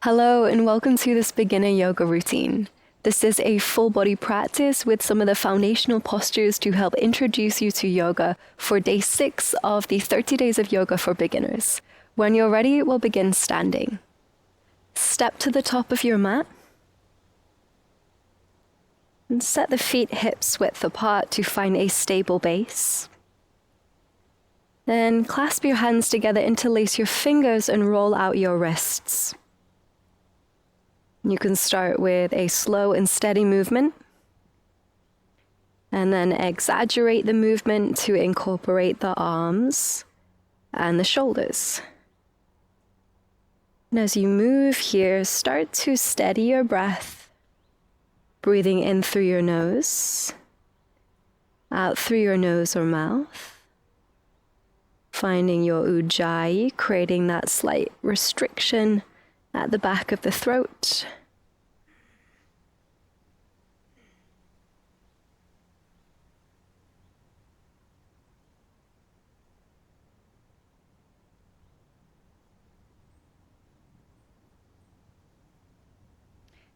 Hello and welcome to this beginner yoga routine. This is a full body practice with some of the foundational postures to help introduce you to yoga for day 6 of the 30 days of yoga for beginners. When you're ready, we'll begin standing. Step to the top of your mat and set the feet hips width apart to find a stable base. Then clasp your hands together, interlace your fingers and roll out your wrists. You can start with a slow and steady movement, and then exaggerate the movement to incorporate the arms and the shoulders. And as you move here, start to steady your breath, breathing in through your nose, out through your nose or mouth, finding your ujjayi, creating that slight restriction at the back of the throat.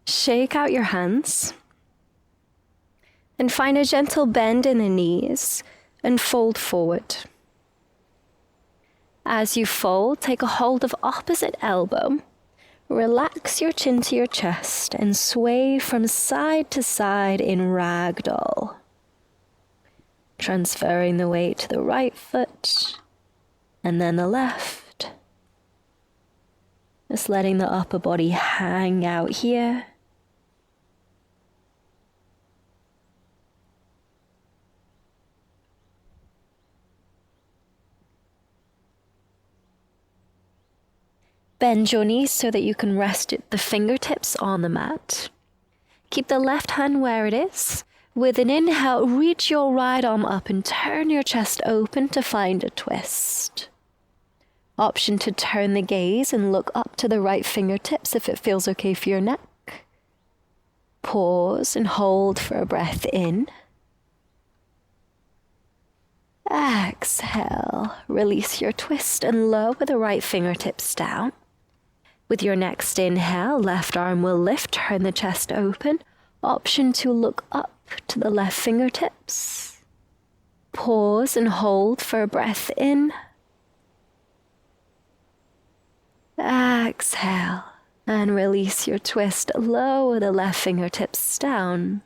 Shake out your hands and find a gentle bend in the knees and fold forward. As you fold, take a hold of opposite elbow. Relax your chin to your chest and sway from side to side in ragdoll. Transferring the weight to the right foot and then the left. Just letting the upper body hang out here. Bend your knees so that you can rest the fingertips on the mat. Keep the left hand where it is. With an inhale, reach your right arm up and turn your chest open to find a twist. Option to turn the gaze and look up to the right fingertips if it feels okay for your neck. Pause and hold for a breath in. Exhale, release your twist and lower the right fingertips down. With your next inhale, left arm will lift, turn the chest open. Option to look up to the left fingertips. Pause and hold for a breath in. Exhale and release your twist. Lower the left fingertips down.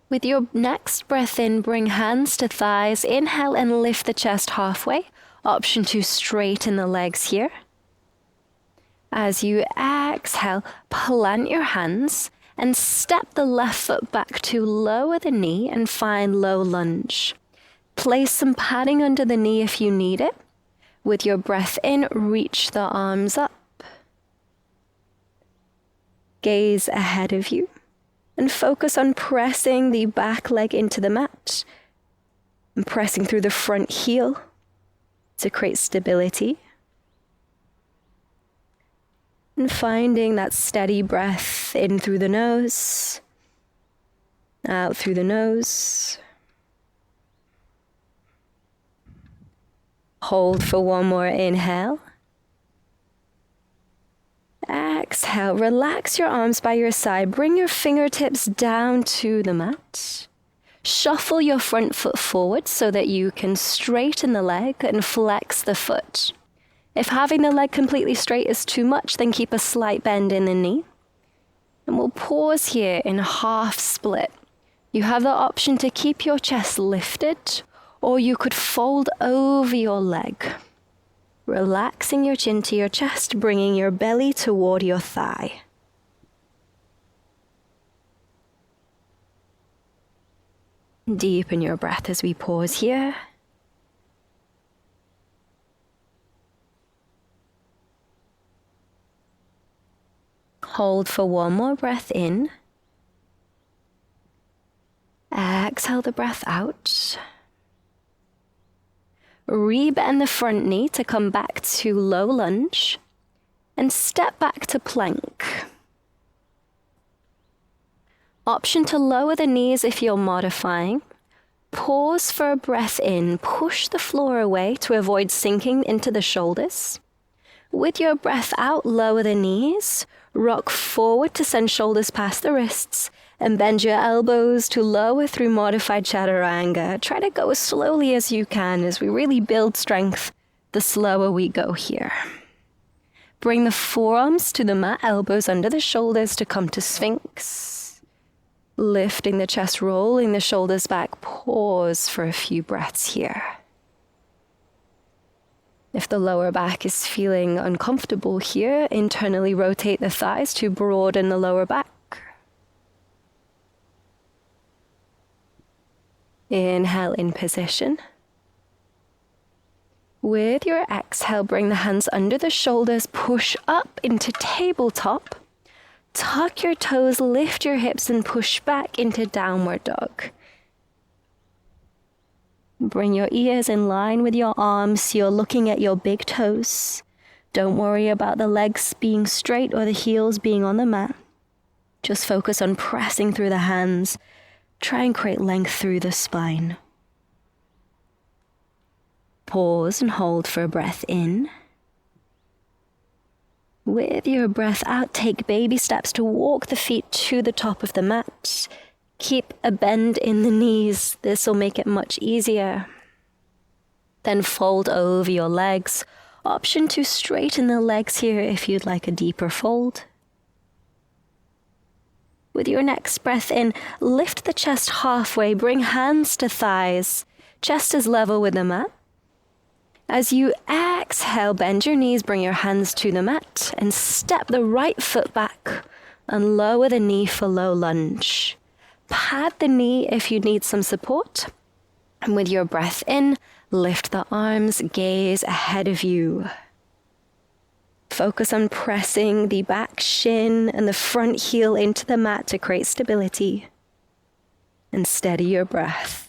With your next breath in, bring hands to thighs. Inhale and lift the chest halfway. Option to straighten the legs here. As you exhale, plant your hands and step the left foot back to lower the knee and find low lunge. Place some padding under the knee if you need it. With your breath in, reach the arms up. Gaze ahead of you and focus on pressing the back leg into the mat and pressing through the front heel to create stability. And finding that steady breath in through the nose, out through the nose. Hold for one more inhale. Exhale, relax your arms by your side. Bring your fingertips down to the mat. Shuffle your front foot forward so that you can straighten the leg and flex the foot. If having the leg completely straight is too much, then keep a slight bend in the knee. And we'll pause here in half split. You have the option to keep your chest lifted, or you could fold over your leg. Relaxing your chin to your chest, bringing your belly toward your thigh. Deepen your breath as we pause here. Hold for one more breath in. Exhale the breath out. Rebend the front knee to come back to low lunge and step back to plank. Option to lower the knees if you're modifying. Pause for a breath in. Push the floor away to avoid sinking into the shoulders. With your breath out, lower the knees, rock forward to send shoulders past the wrists, and bend your elbows to lower through modified chaturanga. Try to go as slowly as you can as we really build strength the slower we go here. Bring the forearms to the mat, elbows under the shoulders to come to Sphinx. Lifting the chest, rolling the shoulders back. Pause for a few breaths here. If the lower back is feeling uncomfortable here, internally rotate the thighs to broaden the lower back. Inhale in position. With your exhale, bring the hands under the shoulders, push up into tabletop. Tuck your toes, lift your hips, and push back into downward dog. Bring your ears in line with your arms so you're looking at your big toes. Don't worry about the legs being straight or the heels being on the mat. Just focus on pressing through the hands. Try and create length through the spine. Pause and hold for a breath in. With your breath out, take baby steps to walk the feet to the top of the mat. Keep a bend in the knees. This will make it much easier. Then fold over your legs. Option to straighten the legs here if you'd like a deeper fold. With your next breath in, lift the chest halfway. Bring hands to thighs. Chest is level with the mat. As you exhale, bend your knees, bring your hands to the mat, and step the right foot back and lower the knee for low lunge. Pad the knee if you need some support. And with your breath in, lift the arms, gaze ahead of you. Focus on pressing the back shin and the front heel into the mat to create stability. And steady your breath.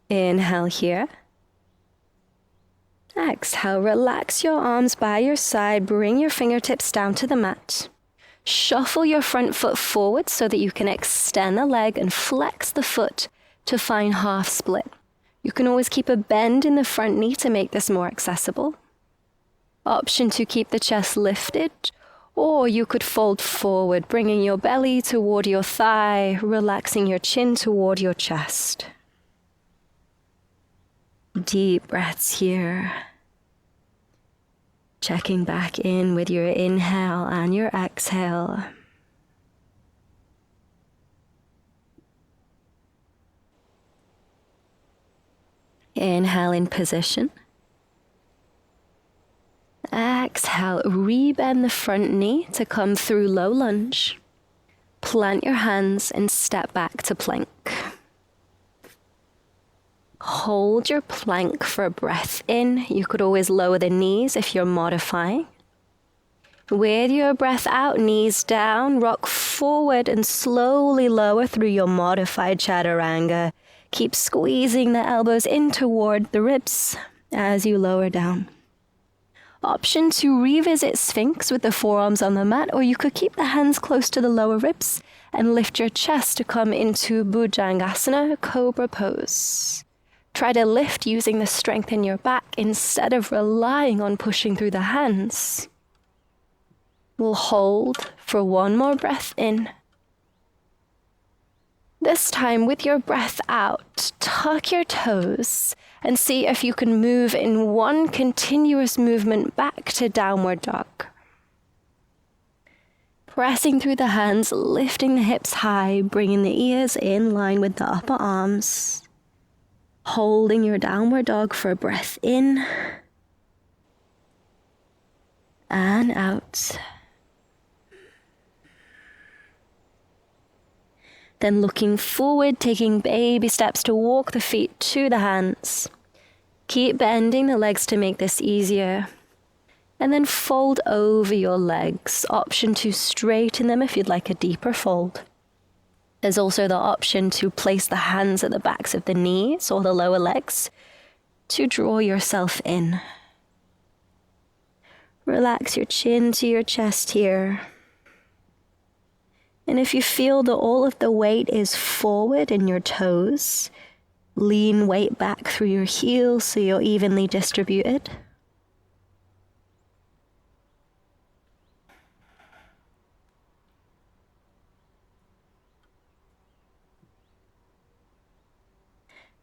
Inhale here. Exhale, relax your arms by your side. Bring your fingertips down to the mat. Shuffle your front foot forward so that you can extend the leg and flex the foot to find half split. You can always keep a bend in the front knee to make this more accessible. Option to keep the chest lifted, or you could fold forward, bringing your belly toward your thigh, relaxing your chin toward your chest. Deep breaths here. Checking back in with your inhale and your exhale. Inhale in position. Exhale, rebend the front knee to come through low lunge. Plant your hands and step back to plank. Hold your plank for a breath in. You could always lower the knees if you're modifying. With your breath out, knees down, rock forward and slowly lower through your modified chaturanga. Keep squeezing the elbows in toward the ribs as you lower down. Option to revisit Sphinx with the forearms on the mat, or you could keep the hands close to the lower ribs and lift your chest to come into Bhujangasana, Cobra pose. Try to lift using the strength in your back instead of relying on pushing through the hands. We'll hold for one more breath in. This time, with your breath out, tuck your toes and see if you can move in one continuous movement back to downward dog. Pressing through the hands, lifting the hips high, bringing the ears in line with the upper arms. Holding your downward dog for a breath in and out. Then looking forward, taking baby steps to walk the feet to the hands. Keep bending the legs to make this easier. And then fold over your legs. Option to straighten them if you'd like a deeper fold. There's also the option to place the hands at the backs of the knees or the lower legs to draw yourself in. Relax your chin to your chest here. And if you feel that all of the weight is forward in your toes, lean weight back through your heels so you're evenly distributed.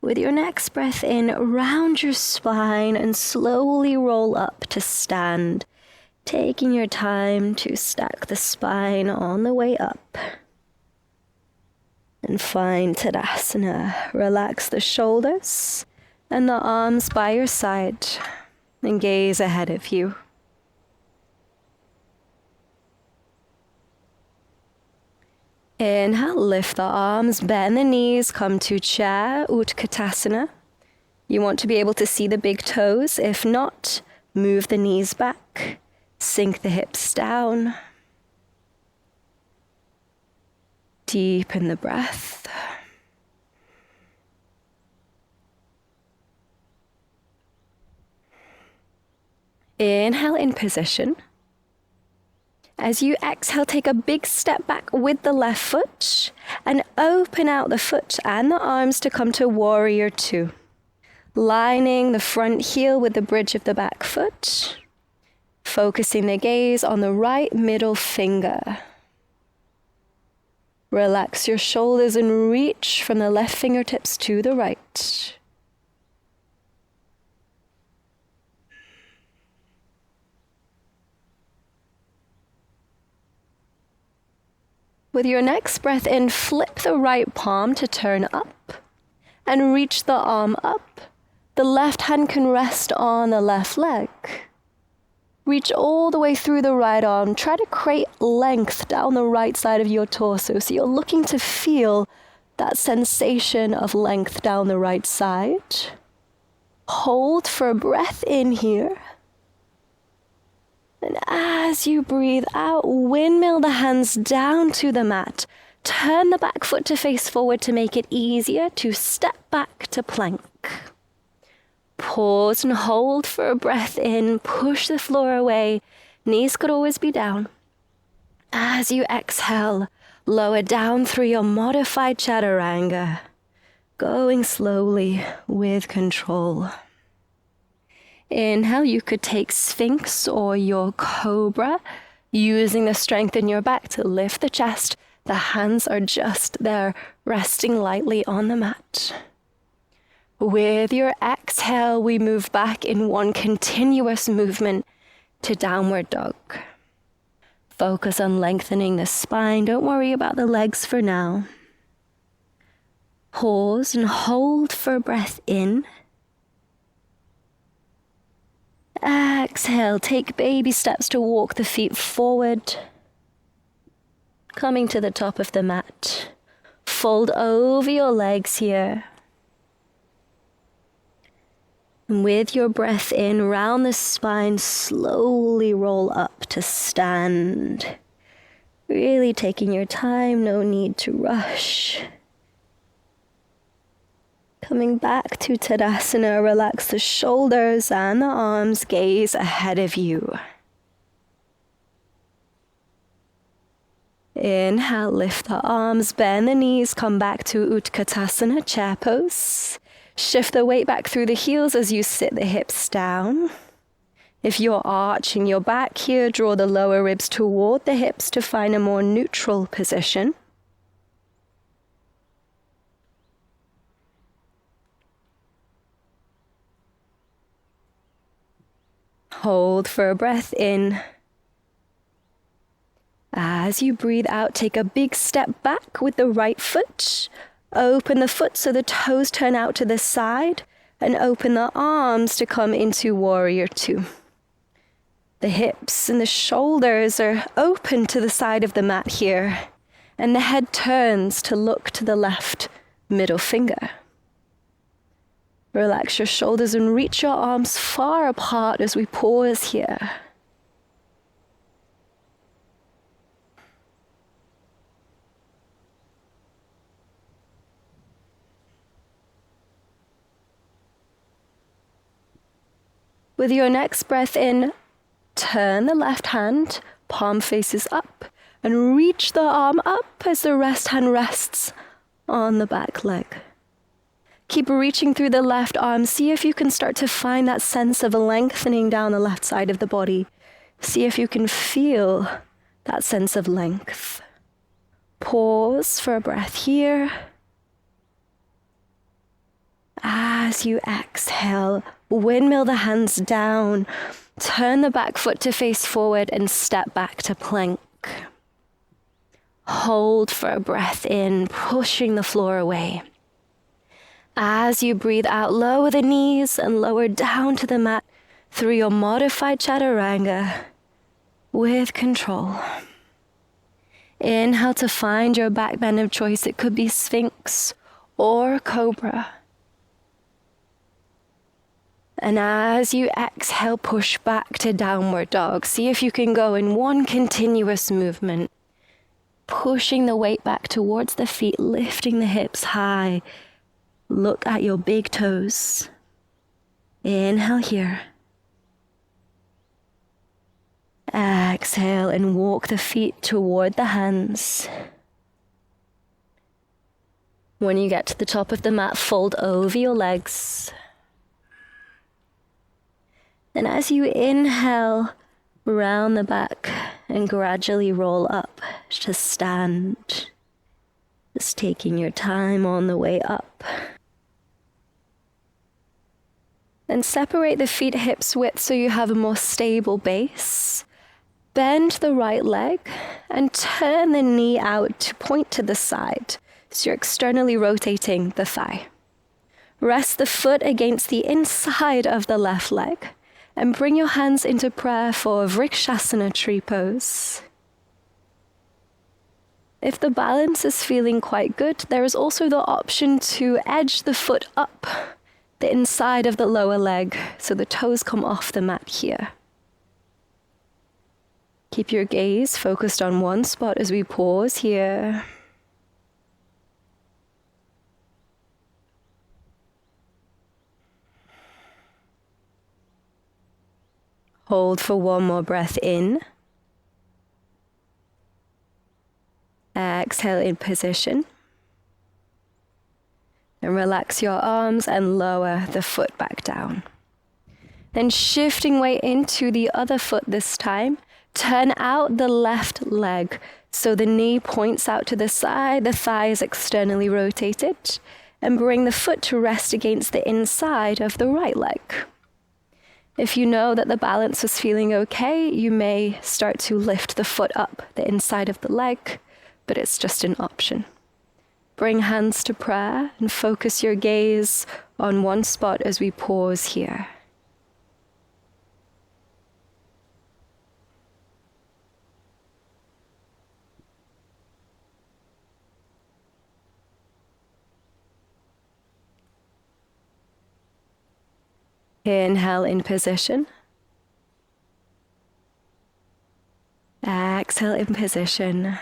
With your next breath in, round your spine and slowly roll up to stand, taking your time to stack the spine on the way up. And find Tadasana. Relax the shoulders and the arms by your side and gaze ahead of you. Inhale, lift the arms, bend the knees, come to chair, Utkatasana. You want to be able to see the big toes. If not, move the knees back, sink the hips down. Deepen the breath. Inhale in position. As you exhale, take a big step back with the left foot and open out the foot and the arms to come to warrior two. Lining the front heel with the bridge of the back foot. Focusing the gaze on the right middle finger. Relax your shoulders and reach from the left fingertips to the right. With your next breath in, flip the right palm to turn up and reach the arm up. The left hand can rest on the left leg. Reach all the way through the right arm. Try to create length down the right side of your torso. So you're looking to feel that sensation of length down the right side. Hold for a breath in here. And as you breathe out, windmill the hands down to the mat. Turn the back foot to face forward to make it easier to step back to plank. Pause and hold for a breath in. Push the floor away. Knees could always be down. As you exhale, lower down through your modified chaturanga. Going slowly with control. Inhale, you could take Sphinx or your Cobra, using the strength in your back to lift the chest. The hands are just there, resting lightly on the mat. With your exhale, we move back in one continuous movement to downward dog. Focus on lengthening the spine. Don't worry about the legs for now. Pause and hold for a breath in. Exhale, take baby steps to walk the feet forward. Coming to the top of the mat. Fold over your legs here. And with your breath in, round the spine, slowly roll up to stand. Really taking your time, no need to rush. Coming back to Tadasana, relax the shoulders and the arms, gaze ahead of you. Inhale, lift the arms, bend the knees, come back to Utkatasana, chair pose. Shift the weight back through the heels as you sit the hips down. If you're arching your back here, draw the lower ribs toward the hips to find a more neutral position. Hold for a breath in. As you breathe out, take a big step back with the right foot. Open the foot so the toes turn out to the side, and open the arms to come into warrior two. The hips and the shoulders are open to the side of the mat here, and the head turns to look to the left middle finger. Relax your shoulders and reach your arms far apart as we pause here. With your next breath in, turn the left hand, palm faces up, and reach the arm up as the rest hand rests on the back leg. Keep reaching through the left arm. See if you can start to find that sense of lengthening down the left side of the body. See if you can feel that sense of length. Pause for a breath here. As you exhale, windmill the hands down. Turn the back foot to face forward and step back to plank. Hold for a breath in, pushing the floor away. As you breathe out, lower the knees and lower down to the mat through your modified chaturanga with control. Inhale to find your back bend of choice. It could be Sphinx or Cobra. And as you exhale, push back to downward dog. See if you can go in one continuous movement, pushing the weight back towards the feet, lifting the hips high. Look at your big toes. Inhale here. Exhale and walk the feet toward the hands. When you get to the top of the mat, fold over your legs. And as you inhale, round the back and gradually roll up to stand. Just taking your time on the way up. Then separate the feet hips width so you have a more stable base. Bend the right leg and turn the knee out to point to the side. So you're externally rotating the thigh. Rest the foot against the inside of the left leg. And bring your hands into prayer for Vrikshasana tree pose. If the balance is feeling quite good, there is also the option to edge the foot up the inside of the lower leg so the toes come off the mat here. Keep your gaze focused on one spot as we pause here. Hold for one more breath in. Exhale in position. And relax your arms and lower the foot back down. Then shifting weight into the other foot this time. Turn out the left leg so the knee points out to the side, the thigh is externally rotated. And bring the foot to rest against the inside of the right leg. If you know that the balance is feeling okay, you may start to lift the foot up the inside of the leg, but it's just an option. Bring hands to prayer and focus your gaze on one spot as we pause here. Inhale in position. Exhale in position.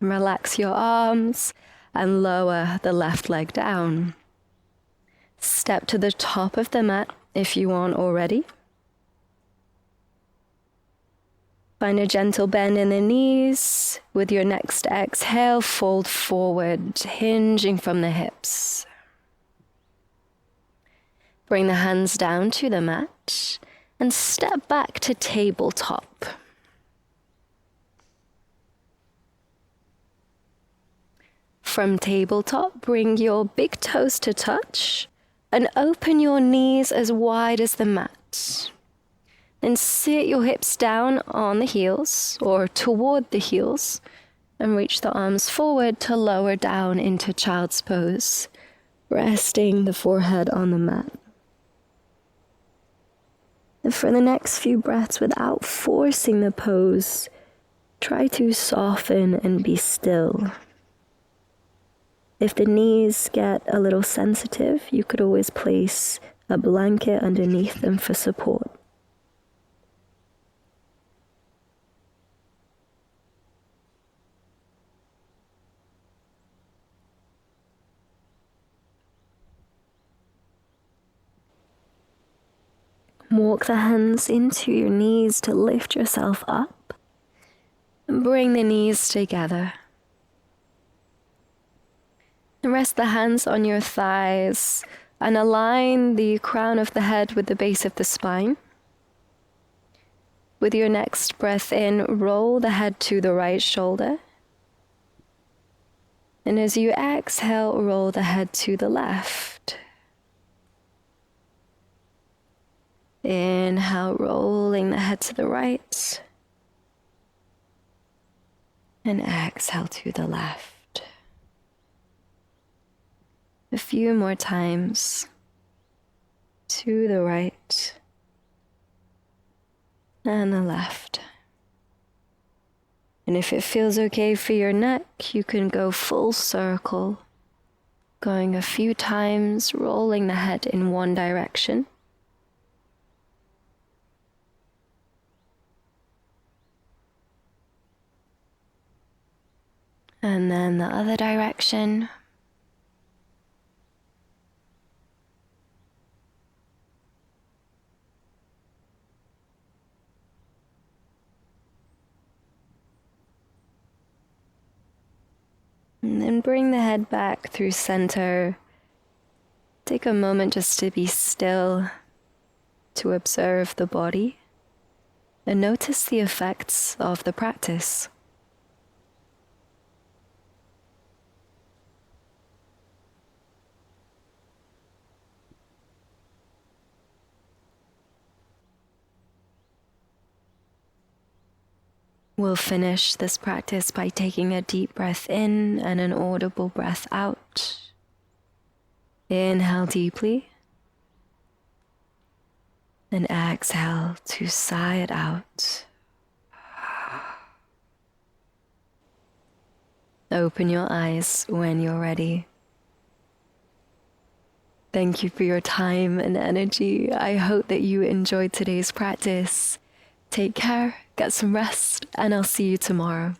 Relax your arms and lower the left leg down. Step to the top of the mat if you want already. Find a gentle bend in the knees. With your next exhale, fold forward, hinging from the hips. Bring the hands down to the mat and step back to tabletop. From tabletop, bring your big toes to touch and open your knees as wide as the mat. Then sit your hips down on the heels or toward the heels and reach the arms forward to lower down into child's pose, resting the forehead on the mat. And for the next few breaths, without forcing the pose, try to soften and be still. If the knees get a little sensitive, you could always place a blanket underneath them for support. Walk the hands into your knees to lift yourself up. Bring the knees together. Rest the hands on your thighs and align the crown of the head with the base of the spine. With your next breath in, roll the head to the right shoulder. And as you exhale, roll the head to the left. Inhale, rolling the head to the right. And exhale to the left. A few more times. To the right. And the left. And if it feels okay for your neck, you can go full circle, going a few times, rolling the head in one direction. And then the other direction. And then bring the head back through center. Take a moment just to be still, to observe the body, and notice the effects of the practice. We'll finish this practice by taking a deep breath in and an audible breath out. Inhale deeply. And exhale to sigh it out. Open your eyes when you're ready. Thank you for your time and energy. I hope that you enjoyed today's practice. Take care, get some rest, and I'll see you tomorrow.